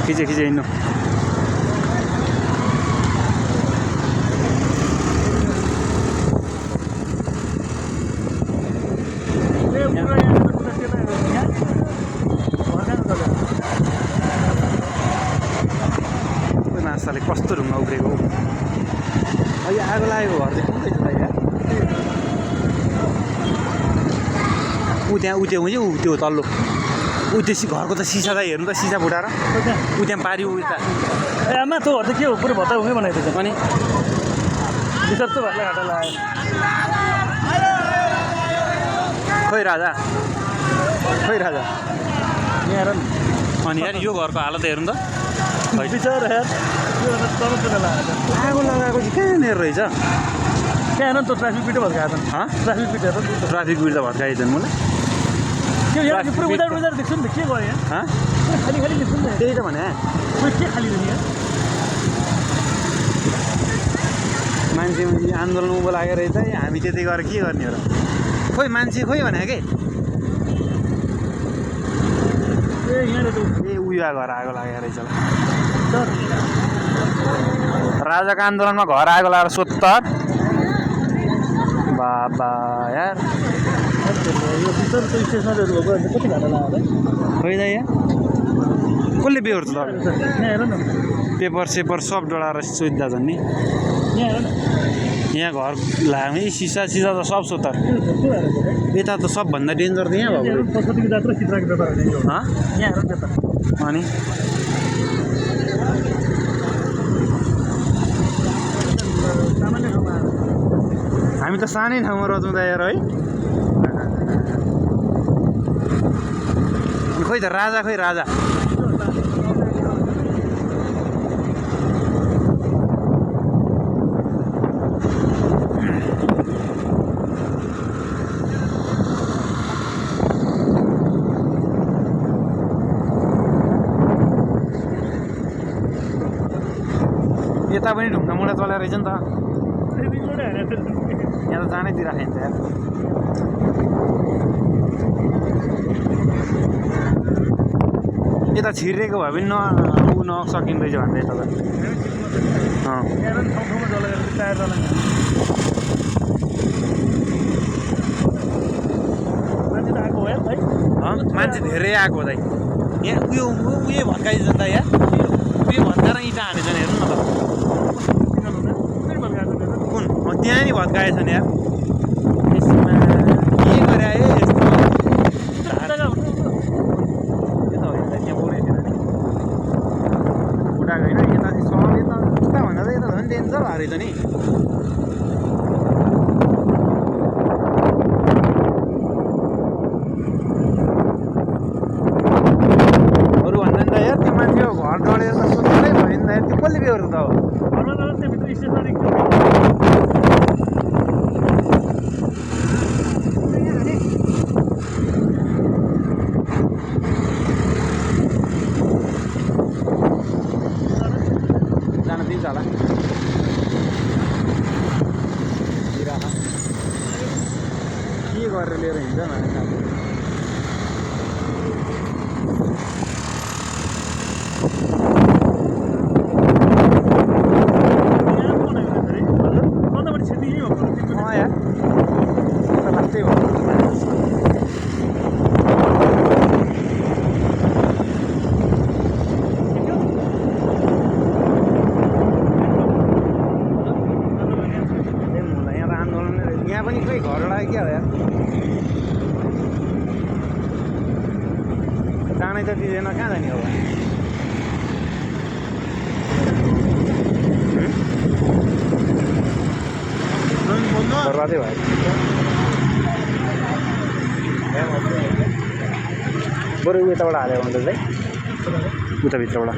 खिचे हिँड्नु माछाले कस्तो ढुङ्गा उब्रेको अहिले आगो लागेको घर चाहिँ कुन रहेछ यहाँ त्यहाँ उठ्यो भने त्यो तल्लो त्यो घरको त सिसा त हेर्नु त सिसा फुटाएर त्यहाँ पाऱ्यो उता ए आमा त्यो घर त के हो पुरो भत्ता हुँदै बनाएको छ अनि विचर्चो घरलाई घाटा लाग्यो खोइ राजा यहाँ हेर नि अनि यार यो घरको हालत हेर्नु त विचार हेर यो तल लाग्यो आगो लगाएको चाहिँ कहाँनिर रहेछ त्यहाँ हेर नि त ट्राफिक पिटो भत्काएको छ ट्राफिक पिट हेर ट्राफिक बिट त भत्काएछन् मलाई के यहाँ पुरो उधार उधार देख्छु नि त के भयो यहाँ खाली खाली देख्छु नि त त्यही त भने के खाली हो यहाँ मान्छे आन्दोलन उँभो लागेको रहेछ हामी त्यति गरेर के गर्ने हो र खोइ मान्छे खोइ भने के ए उयो घर आगो लागेको रहेछ राजाको आन्दोलनमा घर आगो लगाएर सोत्तर बाबा यार यो भित्रको स्टेसनहरू भएको कति घाटा लाग्यो खोइ त यहाँ कसले बेहोर्छ त यहाँ हेर न पेपर सेपर सब डढाएर सोध्दा छन् नि यहाँ हेर न यहाँ घर लाग्ने सिसा सिसा त सब सोत्तर यता त सबभन्दा डेन्जर त यहाँ भएको सरस्वतीको जात्रा चित्राको व्यापार यहाँ हेर त्यता अनि सामान्य ठाउँमा हामी त सानै ठाउँमा रचाउँदा यार है खोइ त राजा खोइ राजा यता पनि ढुङ्गा मुढा चलेर रहेछ नि त यहाँ त जानै दिइराखेको नि त यार यता छिरेको भए पनि ऊ नसकिँदैछ भन्दै तपाईँ मान्छे धेरै आएको दाइ यहाँ उयो भत्काइन्छ त यहाँ उयो भत्काएर इँटा हानेछन् हेर्नु न त कुन त्यहाँ नि भत्काएछन् यार यसमा के गरे आयो यस्तो उठाएको होइन यता सब यता उता भन्दा त यता झन् डेन्जर भएको रहेछ नि अरू भन्दा नि त यार त्यो मान्छे घर डढेर त सोध्नै भयो नि त यार त्यो कसले बेहोर्छ त अब जान दिन्छ होला के गरेर लिएर हिँड्छ मान्छे यहाँ पनि खोइ घर लाग्यो क्या हो यार जानै त दिँदैन कहाँ जाने हो बर्बादै भयो बरु उताबाट हाल्यो भने त उता भित्रबाट